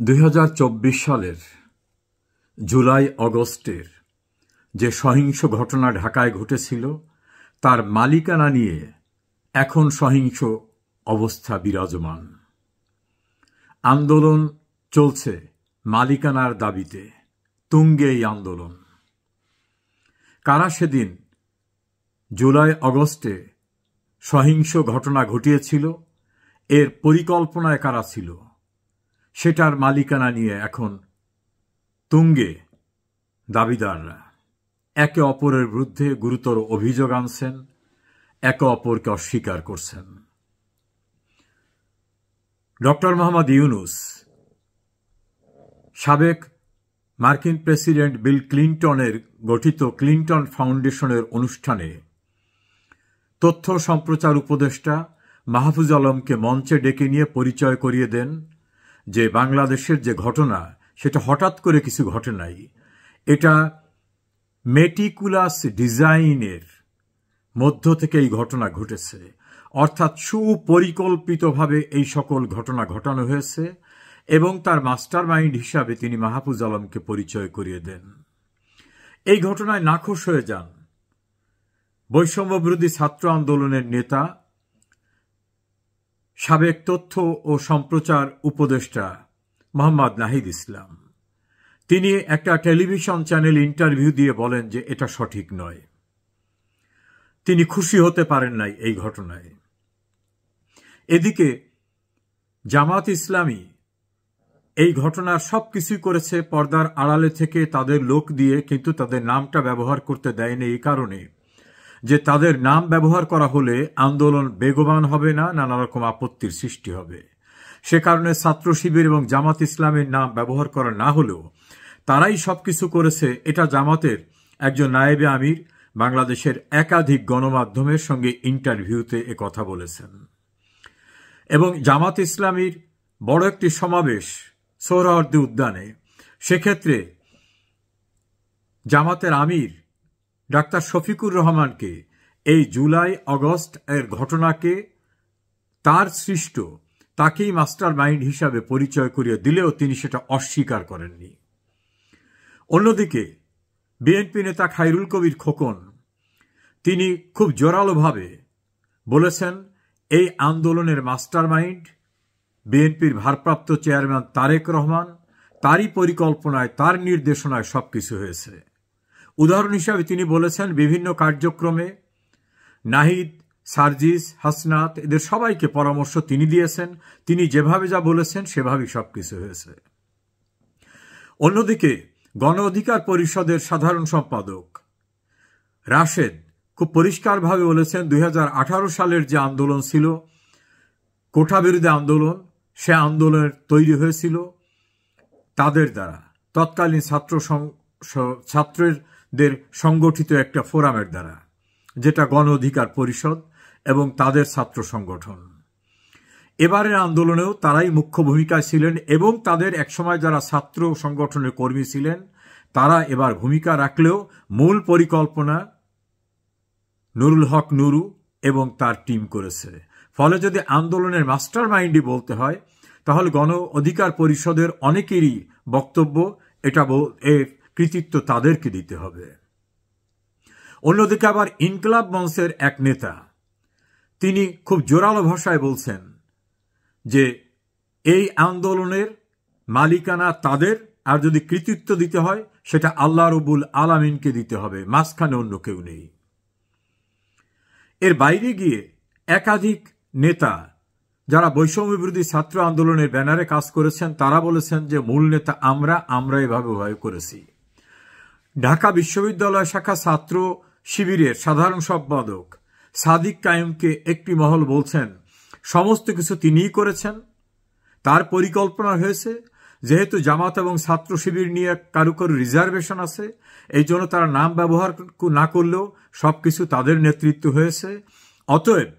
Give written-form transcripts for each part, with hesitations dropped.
2024 সালের জুলাই অগস্টের যে সহিংস ঘটনা ঢাকায় ঘটেছিল তার মালিকানা নিয়ে এখন সহিংস অবস্থা বিরাজমান। আন্দোলন চলছে মালিকানার দাবিতে, তুঙ্গে এই আন্দোলন। কারা সেদিন জুলাই অগস্টে সহিংস ঘটনা ঘটিয়েছিল, এর পরিকল্পনায় কারা ছিল, সেটার মালিকানা নিয়ে এখন তুঙ্গে দাবিদাররা একে অপরের বিরুদ্ধে গুরুতর অভিযোগ আনছেন, একে অপরকে অস্বীকার করছেন। ডক্টর মোহাম্মদ ইউনূস সাবেক মার্কিন প্রেসিডেন্ট বিল ক্লিনটনের গঠিত ক্লিনটন ফাউন্ডেশনের অনুষ্ঠানে তথ্য সম্প্রচার উপদেষ্টা মাহফুজ আলমকে মঞ্চে ডেকে নিয়ে পরিচয় করিয়ে দেন যে বাংলাদেশের যে ঘটনা সেটা হঠাৎ করে কিছু ঘটে নাই, এটা মেটিকুলাস ডিজাইনের মধ্য থেকে এই ঘটনা ঘটেছে, অর্থাৎ সুপরিকল্পিতভাবে এই সকল ঘটনা ঘটানো হয়েছে এবং তার মাস্টার মাইন্ড হিসাবে তিনি মাহফুজ আলমকে পরিচয় করিয়ে দেন। এই ঘটনায় নাখোশ হয়ে যান বৈষম্য বিরোধী ছাত্র আন্দোলনের নেতা সাবেক তথ্য ও সম্প্রচার উপদেষ্টা মোহাম্মদ নাহিদ ইসলাম। তিনি একটা টেলিভিশন চ্যানেল ইন্টারভিউ দিয়ে বলেন যে এটা সঠিক নয়, তিনি খুশি হতে পারেন নাই এই ঘটনায়। এদিকে জামাত ইসলামী এই ঘটনার সবকিছুই করেছে পর্দার আড়ালে থেকে তাদের লোক দিয়ে, কিন্তু তাদের নামটা ব্যবহার করতে দেয়নি এই কারণে যে তাদের নাম ব্যবহার করা হলে আন্দোলন বেগবান হবে না, নানা রকম আপত্তির সৃষ্টি হবে। সে কারণে ছাত্র শিবির এবং জামাত ইসলামের নাম ব্যবহার করা না হলেও তারাই সবকিছু করেছে। এটা জামাতের একজন নায়েবে আমির বাংলাদেশের একাধিক গণমাধ্যমের সঙ্গে ইন্টারভিউতে কথা বলেছেন। এবং জামাত ইসলামীর বড় একটি সমাবেশ সোহরাওয়ার্দী উদ্যানে, সেক্ষেত্রে জামাতের আমির ডাক্তার শফিকুর রহমানকে এই জুলাই অগস্ট এর ঘটনাকে তার সৃষ্ট, তাকেই মাস্টার মাইন্ড হিসাবে পরিচয় করিয়ে দিলেও তিনি সেটা অস্বীকার করেননি। অন্যদিকে বিএনপি নেতা খায়রুল কবির খোকন তিনি খুব জোরালোভাবে বলেছেন এই আন্দোলনের মাস্টার মাইন্ড বিএনপির ভারপ্রাপ্ত চেয়ারম্যান তারেক রহমান, তারই পরিকল্পনায়, তার নির্দেশনায় সবকিছু হয়েছে। উদাহরণ হিসাবে তিনি বলেছেন বিভিন্ন কার্যক্রমে নাহিদ, সার্জিস, হাসনাত এদের সবাইকে পরামর্শ তিনি দিয়েছেন, তিনি যেভাবে যা বলেছেন সেভাবেই সবকিছু হয়েছে। অন্যদিকে গণ অধিকার পরিষদের সাধারণ সম্পাদক রাশেদ খুব পরিষ্কারভাবে বলেছেন 2018 সালের যে আন্দোলন ছিল কোটা বিরোধী আন্দোলন, সে আন্দোলনের তৈরি হয়েছিল তাদের দ্বারা, তৎকালীন ছাত্রদের সংগঠিত একটা ফোরামের দ্বারা, যেটা গণ অধিকার পরিষদ এবং তাদের ছাত্র সংগঠন। এবারের আন্দোলনেও তারাই মুখ্য ভূমিকায় ছিলেন এবং তাদের একসময় যারা ছাত্র সংগঠনের কর্মী ছিলেন তারা এবার ভূমিকা রাখলেও মূল পরিকল্পনা নুরুল হক নুরু এবং তার টিম করেছে। ফলে যদি আন্দোলনের মাস্টার মাইন্ডই বলতে হয় তাহলে গণ অধিকার পরিষদের অনেকেরই বক্তব্য এটা এর কৃতিত্ব তাদেরকে দিতে হবে। অন্যদিকে আবার ইনকলাব মঞ্চের এক নেতা তিনি খুব জোরালো ভাষায় বলছেন যে এই আন্দোলনের মালিকানা তাদের, আর যদি কৃতিত্ব দিতে হয় সেটা আল্লাহ রব্বুল আলামিনকে দিতে হবে, মাঝখানে অন্য কেউ নেই। এর বাইরে গিয়ে একাধিক নেতা যারা বৈষম্য বিরোধী ছাত্র আন্দোলনের ব্যানারে কাজ করেছেন তারা বলেছেন যে মূল নেতা আমরা এভাবে করেছি। ঢাকা বিশ্ববিদ্যালয় শাখা ছাত্র শিবিরের সাধারণ সম্পাদক সাদিক কায়েমকে একটি মহল বলছেন সমস্ত কিছু তিনিই করেছেন, তার পরিকল্পনা হয়েছে। যেহেতু জামাত এবং ছাত্র শিবির নিয়ে কারো রিজার্ভেশন আছে, এই জন্য তারা নাম ব্যবহার না করলেও সবকিছু তাদের নেতৃত্ব হয়েছে। অতএব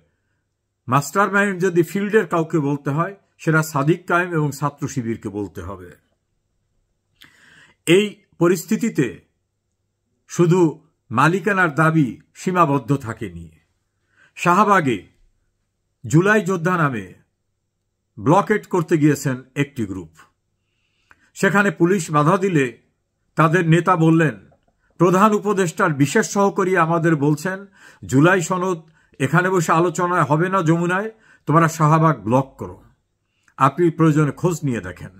মাস্টার মাইন্ড যদি ফিল্ডের কাউকে বলতে হয় সেটা সাদিক কায়েম এবং ছাত্র শিবিরকে বলতে হবে। এই পরিস্থিতিতে শুধু মালিকানার দাবি সীমাবদ্ধ থাকেনি। শাহবাগে জুলাই যোদ্ধা নামে ব্লকেট করতে গিয়েছেন একটি গ্রুপ। সেখানে পুলিশ বাধা দিলে তাদের নেতা বললেন, প্রধান উপদেষ্টার বিশেষ সহকারী আমাদের বলছেন জুলাই সনদ এখানে বসে আলোচনায় হবে না যমুনায়, তোমরা শাহবাগ ব্লক করো, আপনি প্রয়োজনে খোঁজ নিয়ে দেখেন।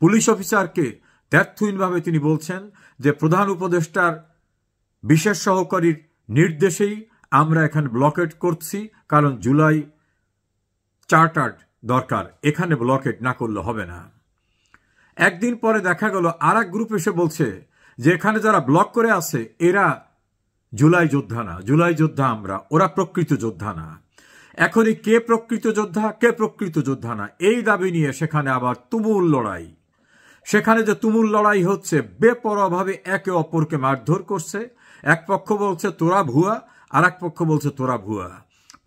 পুলিশ অফিসারকে দ্ব্যর্থহীনভাবে তিনি বলছেন যে প্রধান উপদেষ্টার বিশেষ সহকারীর নির্দেশেই আমরা এখানে ব্লকেট করছি, কারণ জুলাই চার্টার দরকার, এখানে ব্লকেট না করলে হবে না। একদিন পরে দেখা গেল আর এক গ্রুপ এসে বলছে যে এখানে যারা ব্লক করে আছে এরা জুলাই যোদ্ধা না, জুলাই যোদ্ধা আমরা, ওরা প্রকৃত যোদ্ধা না। এখনই কে প্রকৃত যোদ্ধা কে প্রকৃত যোদ্ধা না এই দাবি নিয়ে সেখানে আবার তুমুল লড়াই। সেখানে যে তুমুল লড়াই হচ্ছে, বেপরোয়াভাবে একে অপরকে মারধর করছে। এক পক্ষ বলছে তোরা ভুয়া, আর এক পক্ষ বলছে তোরা ভুয়া।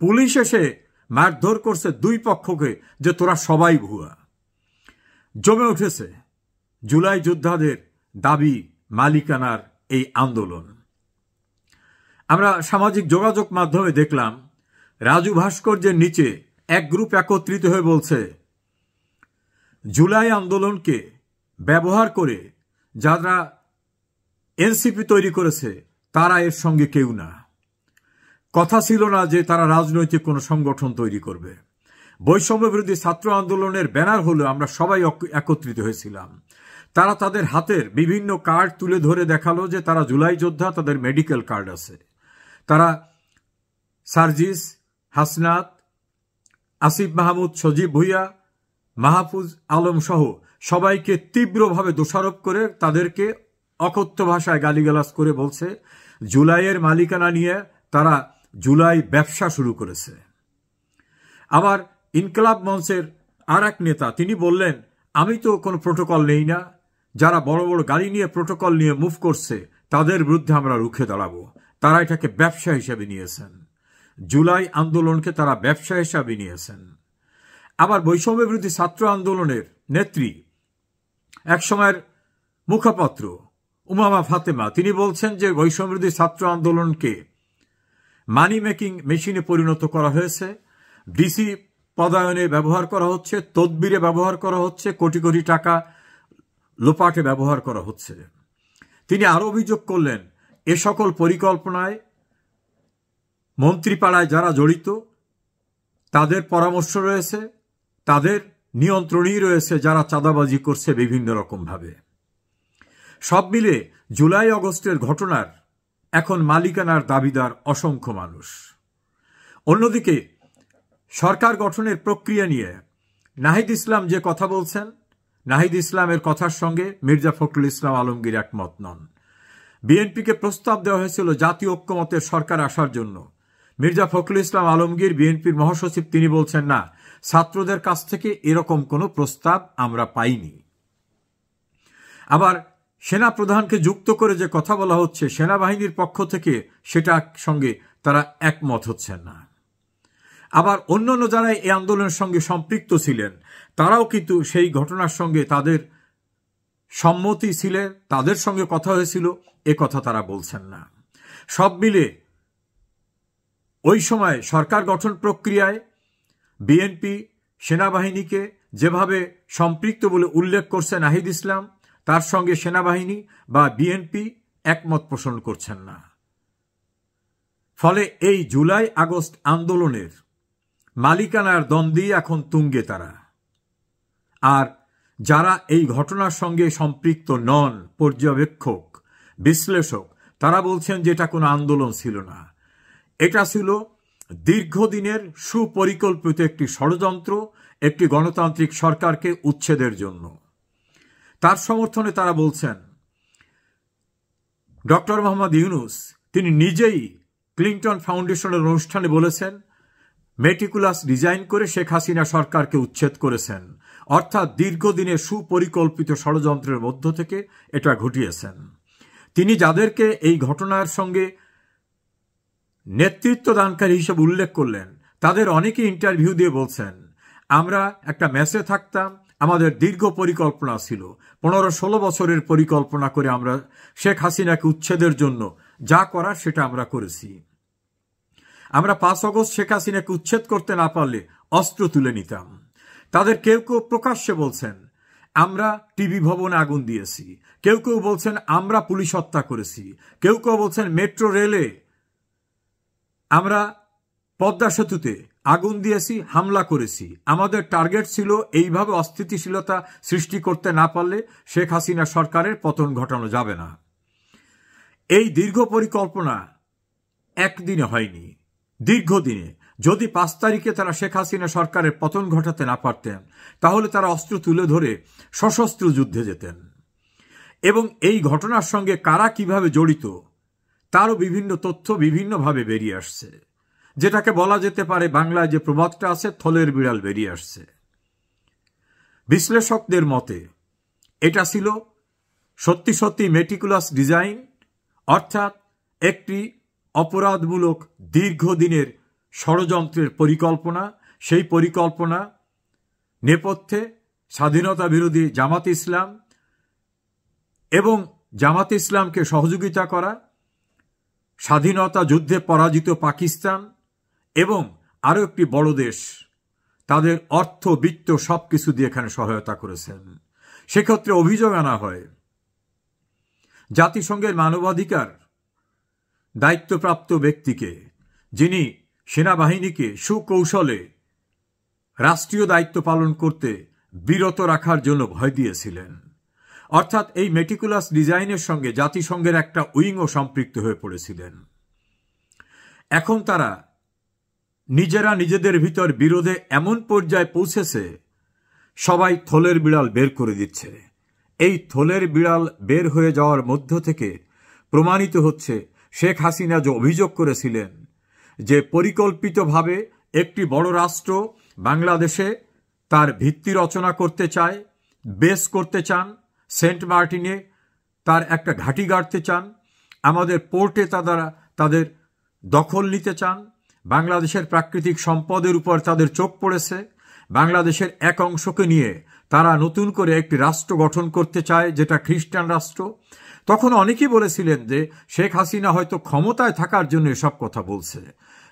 পুলিশ এসে মারধর করছে দুই পক্ষকে যে তোরা সবাই ভুয়া। জমে উঠেছে জুলাই যোদ্ধাদের দাবি মালিকানার এই আন্দোলন। আমরা সামাজিক যোগাযোগ মাধ্যমে দেখলাম রাজু ভাস্কর্যের নিচে এক গ্রুপ একত্রিত হয়ে বলছে জুলাই আন্দোলনকে ব্যবহার করে যারা এনসিপি তৈরি করেছে তারা এর সঙ্গে কেউ না। কথা ছিল না যে তারা রাজনৈতিক কোনো সংগঠন তৈরি করবে। বৈষম্য বিরোধী ছাত্র আন্দোলনের ব্যানার হলে আমরা সবাই একত্রিত হয়েছিলাম। তারা তাদের হাতের বিভিন্ন কার্ড তুলে ধরে দেখালো যে তারা জুলাই যোদ্ধা, তাদের মেডিকেল কার্ড আছে। তারা সার্জিস, হাসনাত, আসিফ মাহমুদ, সজীব ভুইয়া, মাহফুজ আলম সহ সবাইকে তীব্রভাবে দোষারোপ করে তাদেরকে অকথ্য ভাষায় গালিগালাজ করে বলছে জুলাইয়ের মালিকানা নিয়ে তারা জুলাই ব্যবসা শুরু করেছে। আবার ইনকলাব মঞ্চের আর এক নেতা তিনি বললেন আমি তো কোনো প্রোটোকল নেই না, যারা বড় বড় গাড়ি নিয়ে প্রোটোকল নিয়ে মুভ করছে তাদের বিরুদ্ধে আমরা রুখে দাঁড়াবো। তারা এটাকে ব্যবসা হিসেবে নিয়েছেন, জুলাই আন্দোলনকে তারা ব্যবসা হিসাবে নিয়েছেন। আবার বৈষম্য বিরোধী ছাত্র আন্দোলনের নেত্রী, এক সময়ের মুখপাত্র উমামা ফাতেমা, তিনি বলছেন যে বৈষম্য বিরোধী ছাত্র আন্দোলনকে মানি মেকিং মেশিনে পরিণত করা হয়েছে, ডিসি পদায়নে ব্যবহার করা হচ্ছে, তদবিরে ব্যবহার করা হচ্ছে, কোটি কোটি টাকা লোপাটে ব্যবহার করা হচ্ছে। তিনি আরো অভিযোগ করলেন এ সকল পরিকল্পনায় মন্ত্রীপাড়ায় যারা জড়িত তাদের পরামর্শ রয়েছে, তাদের নিয়ন্ত্রণই রয়েছে যারা চাঁদাবাজি করছে বিভিন্ন রকমভাবে। সব মিলে জুলাই আগস্টের ঘটনার এখন মালিকানার দাবিদার অসংখ্য মানুষ। অন্যদিকে সরকার গঠনের প্রক্রিয়া নিয়ে নাহিদ ইসলাম যে কথা বলছেন, নাহিদ ইসলামের কথার সঙ্গে মির্জা ফখরুল ইসলাম আলমগীর একমত নন। বিএনপিকে প্রস্তাব দেওয়া হয়েছিল জাতীয় ঐক্যমতের সরকার আসার জন্য। মির্জা ফখরুল ইসলাম আলমগীর বিএনপির মহাসচিব তিনি বলছেন না, ছাত্রদের কাছ থেকে এরকম কোনো প্রস্তাব আমরা পাইনি। আবার সেনা প্রধানকে যুক্ত করে যে কথা বলা হচ্ছে সেনাবাহিনীর পক্ষ থেকে সেটার সঙ্গে তারা একমত হচ্ছেন না। আবার অন্যান্য যারা এই আন্দোলনের সঙ্গে সম্পৃক্ত ছিলেন তারাও কিন্তু সেই ঘটনার সঙ্গে তাদের সম্মতি ছিলেন, তাদের সঙ্গে কথা হয়েছিল, এ কথা তারা বলছেন না। সব মিলে ওই সময় সরকার গঠন প্রক্রিয়ায় বিএনপি সেনাবাহিনীকে যেভাবে সম্পৃক্ত বলে উল্লেখ করছে নাহিদ ইসলাম, তার সঙ্গে সেনাবাহিনী বা বিএনপি একমত পোষণ করছেন না। ফলে এই জুলাই আগস্ট আন্দোলনের মালিকানার দ্বন্দ্বই এখন তুঙ্গে তারা। আর যারা এই ঘটনার সঙ্গে সম্পৃক্ত নন, পর্যবেক্ষক, বিশ্লেষক, তারা বলছেন যে এটা কোনো আন্দোলন ছিল না, এটা ছিল দীর্ঘদিনের সুপরিকল্পিত একটি ষড়যন্ত্র, একটি গণতান্ত্রিক সরকারকে উচ্ছেদের জন্য। তার সমর্থনে তারা বলছেন ডক্টর মোহাম্মদ ইউনূস তিনি নিজেই ক্লিন্টন ফাউন্ডেশনের অনুষ্ঠানে বলেছেন মেটিকুলাস ডিজাইন করে শেখ হাসিনা সরকারকে উচ্ছেদ করেছেন, অর্থাৎ দীর্ঘদিনের সুপরিকল্পিত ষড়যন্ত্রের মধ্য থেকে এটা ঘটিয়েছেন। তিনি যাদেরকে এই ঘটনার সঙ্গে নেতৃত্ব দানকারী হিসেবে উল্লেখ করলেন তাদের অনেকে ইন্টারভিউ দিয়ে বলছেন আমরা একটা মেসে থাকতাম, আমাদের দীর্ঘ পরিকল্পনা ছিল, 15-16 বছরের পরিকল্পনা করে আমরা শেখ হাসিনাকে উচ্ছেদের জন্য যা করার সেটা আমরা করেছি। আমরা 5 আগস্ট শেখ হাসিনাকে উচ্ছেদ করতে না পারলে অস্ত্র তুলে নিতাম। তাদের কেউ কেউ প্রকাশ্যে বলছেন আমরা টিভি ভবনে আগুন দিয়েছি, কেউ কেউ বলছেন আমরা পুলিশ হত্যা করেছি, কেউ কেউ বলছেন মেট্রো রেলে আমরা পদ্মা সেতুতে আগুন দিয়েছি, হামলা করেছি। আমাদের টার্গেট ছিল এইভাবে অস্থিতিশীলতা সৃষ্টি করতে না পারলে শেখ হাসিনা সরকারের পতন ঘটানো যাবে না। এই দীর্ঘ পরিকল্পনা একদিনে হয়নি, দীর্ঘদিনে। যদি 5 তারিখে তারা শেখ হাসিনা সরকারের পতন ঘটাতে না পারতেন, তাহলে তারা অস্ত্র তুলে ধরে সশস্ত্র যুদ্ধে যেতেন। এবং এই ঘটনার সঙ্গে কারা কিভাবে জড়িত তারও বিভিন্ন তথ্য বিভিন্নভাবে বেরিয়ে আসছে, যেটাকে বলা যেতে পারে বাংলায় যে প্রবাদটা আছে, থলের বিড়াল বেরিয়ে আসছে। বিশ্লেষকদের মতে এটা ছিল সত্যি সত্যি মেটিকুলাস ডিজাইন, অর্থাৎ একটি অপরাধমূলক দীর্ঘদিনের ষড়যন্ত্রের পরিকল্পনা। সেই পরিকল্পনা নেপথ্যে স্বাধীনতা বিরোধী জামাত ইসলাম এবং জামাত ইসলামকে সহযোগিতা করা, স্বাধীনতা যুদ্ধে পরাজিত পাকিস্তান এবং আরও একটি বড় দেশ তাদের অর্থ বিত্ত সবকিছু দিয়ে এখানে সহায়তা করেছেন। সেক্ষেত্রে অভিযোগ আনা হয় জাতিসংঘের মানবাধিকার দায়িত্বপ্রাপ্ত ব্যক্তিকে, যিনি সেনাবাহিনীকে সুকৌশলে রাষ্ট্রীয় দায়িত্ব পালন করতে বিরত রাখার জন্য ভয় দিয়েছিলেন। অর্থাৎ এই মেটিকুলাস ডিজাইনের সঙ্গে জাতিসংঘের একটা উইংও সম্পৃক্ত হয়ে পড়েছিলেন। এখন তারা নিজেরা নিজেদের ভিতর বিরোধে এমন পর্যায়ে পৌঁছেছে, সবাই থলের বিড়াল বের করে দিচ্ছে। এই থলের বিড়াল বের হয়ে যাওয়ার মধ্য থেকে প্রমাণিত হচ্ছে শেখ হাসিনা যে অভিযোগ করেছিলেন যে পরিকল্পিতভাবে একটি বড় রাষ্ট্র বাংলাদেশে তার ভিত্তি রচনা করতে চায়, বেস করতে চান, সেন্ট মার্টিনে তার একটা ঘাঁটি গাড়তে চান, আমাদের পোর্টে তাদের দখল নিতে চান, বাংলাদেশের প্রাকৃতিক সম্পদের উপর তাদের চোখ পড়েছে, বাংলাদেশের এক অংশকে নিয়ে তারা নতুন করে একটি রাষ্ট্র গঠন করতে চায় যেটা খ্রিস্টান রাষ্ট্র। তখন অনেকেই বলেছিলেন যে শেখ হাসিনা হয়তো ক্ষমতায় থাকার জন্য এসব কথা বলছে,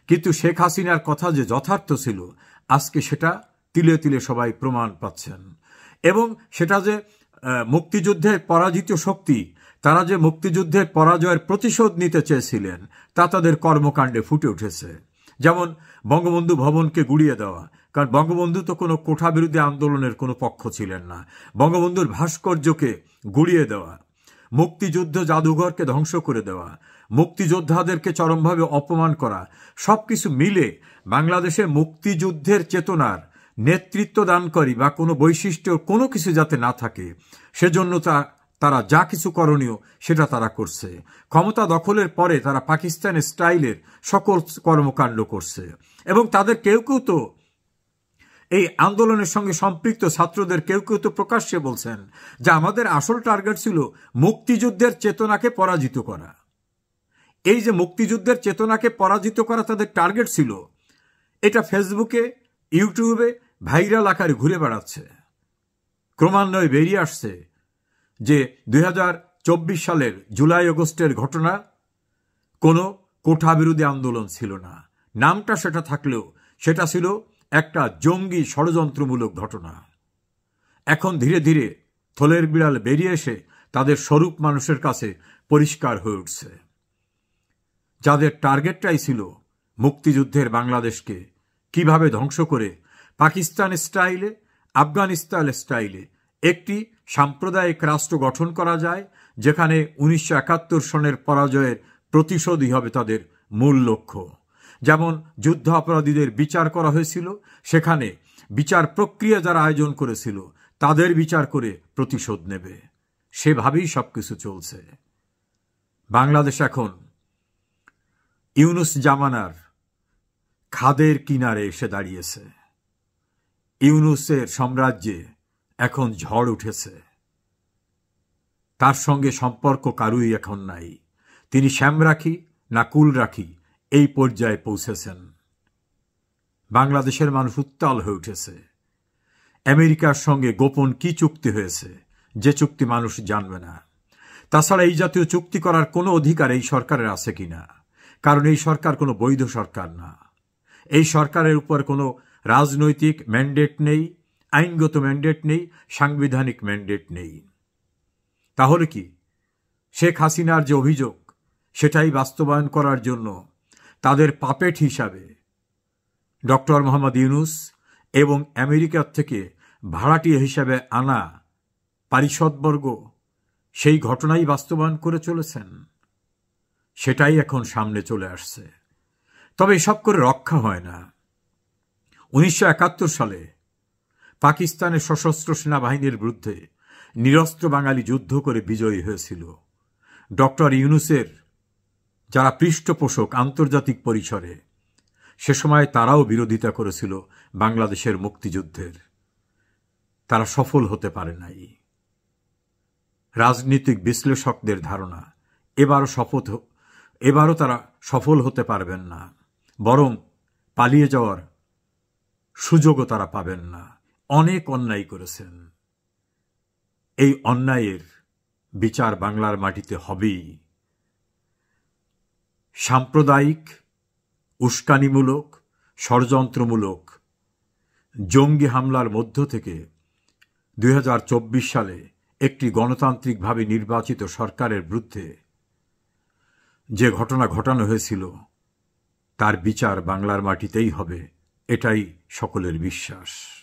কিন্তু শেখ হাসিনার কথা যে যথার্থ ছিল আজকে সেটা তিলে তিলে সবাই প্রমাণ পাচ্ছেন। এবং সেটা যে মুক্তিযুদ্ধের পরাজিত শক্তি, তারা যে মুক্তিযুদ্ধের পরাজয়ের প্রতিশোধ নিতে চেয়েছিলেন তা তাদের কর্মকাণ্ডে ফুটে উঠেছে। যেমন বঙ্গবন্ধু ভবনকে গুড়িয়ে দেওয়া, কারণ বঙ্গবন্ধু তো কোনো কোঠা বিরোধী আন্দোলনের কোনো পক্ষ ছিলেন না। বঙ্গবন্ধুর ভাস্কর্যকে গুড়িয়ে দেওয়া, মুক্তিযুদ্ধ জাদুঘরকে ধ্বংস করে দেওয়া, মুক্তিযোদ্ধাদেরকে চরমভাবে অপমান করা, সবকিছু মিলে বাংলাদেশে মুক্তিযুদ্ধের চেতনার নেতৃত্ব দানকারী বা কোনো বৈশিষ্ট্য কোনো কিছু যাতে না থাকে সেজন্য তারা যা কিছু করণীয় সেটা তারা করছে। ক্ষমতা দখলের পরে তারা পাকিস্তান স্টাইলের সকল কর্মকাণ্ড করছে। এবং তাদের কেউ কেউ তো এই আন্দোলনের সঙ্গে সম্পৃক্ত ছাত্রদের কেউ কেউ তো প্রকাশ্যে বলছেন যে আমাদের আসল টার্গেট ছিল মুক্তিযুদ্ধের চেতনাকে পরাজিত করা। এই যে মুক্তিযুদ্ধের চেতনাকে পরাজিত করা তাদের টার্গেট ছিল, এটা ফেসবুকে ইউটিউবে ভাইরাল আকারে ঘুরে বেড়াচ্ছে। ক্রমান্বয়ে বেরিয়ে আসছে যে 2024 সালের জুলাই আগস্টের ঘটনা কোনো কোঠা বিরোধী আন্দোলন ছিল না। নামটা সেটা থাকলেও সেটা ছিল একটা জঙ্গি ষড়যন্ত্রমূলক ঘটনা। এখন ধীরে ধীরে থলের বিড়াল বেরিয়ে এসে তাদের স্বরূপ মানুষের কাছে পরিষ্কার হয়ে উঠছে। যাদের টার্গেটটাই ছিল মুক্তিযুদ্ধের বাংলাদেশকে কিভাবে ধ্বংস করে পাকিস্তান স্টাইলে, আফগানিস্তান স্টাইলে একটি সাম্প্রদায়িক রাষ্ট্র গঠন করা যায়, যেখানে 1971 সনের পরাজয়ের প্রতিশোধই হবে তাদের মূল লক্ষ্য। যেমন যুদ্ধ অপরাধীদের বিচার করা হয়েছিল, সেখানে বিচার প্রক্রিয়া যারা আয়োজন করেছিল তাদের বিচার করে প্রতিশোধ নেবে। সেভাবেই সবকিছু চলছে। বাংলাদেশ এখন ইউনুস জামানার খাদের কিনারে এসে দাঁড়িয়েছে। ইউনুসের সাম্রাজ্যে এখন ঝড় উঠেছে। তার সঙ্গে সম্পর্ক কারুই এখন নাই। তিনি শ্যাম রাখি না কুল রাখি এই পর্যায়ে পৌঁছেছেন। বাংলাদেশের মানুষ উত্তাল হয়ে উঠেছে। আমেরিকার সঙ্গে গোপন কি চুক্তি হয়েছে, যে চুক্তি মানুষ জানবে না। তাছাড়া এই জাতীয় চুক্তি করার কোনো অধিকার এই সরকারের আছে কিনা, কারণ এই সরকার কোনো বৈধ সরকার না। এই সরকারের উপর কোনো রাজনৈতিক ম্যান্ডেট নেই, আইনগত ম্যান্ডেট নেই, সাংবিধানিক ম্যান্ডেট নেই। তাহলে কি শেখ হাসিনার যে অভিযোগ সেটাই বাস্তবায়ন করার জন্য তাদের পাপেট হিসাবে ডক্টর মোহাম্মদ ইউনূস এবং আমেরিকার থেকে ভাড়াটিয়া হিসাবে আনা পারিষদবর্গ সেই ঘটনাই বাস্তবায়ন করে চলেছেন? সেটাই এখন সামনে চলে আসছে। তবে এসব করে রক্ষা হয় না। 1971 সালে পাকিস্তানের সশস্ত্র সেনাবাহিনীর বিরুদ্ধে নিরস্ত্র বাঙালি যুদ্ধ করে বিজয়ী হয়েছিল। ডক্টর ইউনূসের যারা পৃষ্ঠপোষক আন্তর্জাতিক পরিসরে, সে সময় তারাও বিরোধিতা করেছিল বাংলাদেশের মুক্তিযুদ্ধের। তারা সফল হতে পারে নাই। রাজনৈতিক বিশ্লেষকদের ধারণা এবারও তারা সফল হতে পারবেন না, বরং পালিয়ে যাওয়ার সুযোগও তারা পাবেন না। অনেক অন্যায় করেছেন। এই অন্যায়ের বিচার বাংলার মাটিতে হবেই। সাম্প্রদায়িক, উস্কানিমূলক, ষড়যন্ত্রমূলক জঙ্গি হামলার মধ্য থেকে 2024 সালে একটি গণতান্ত্রিকভাবে নির্বাচিত সরকারের বিরুদ্ধে যে ঘটনা ঘটানো হয়েছিল তার বিচার বাংলার মাটিতেই হবে, এটাই সকলের বিশ্বাস।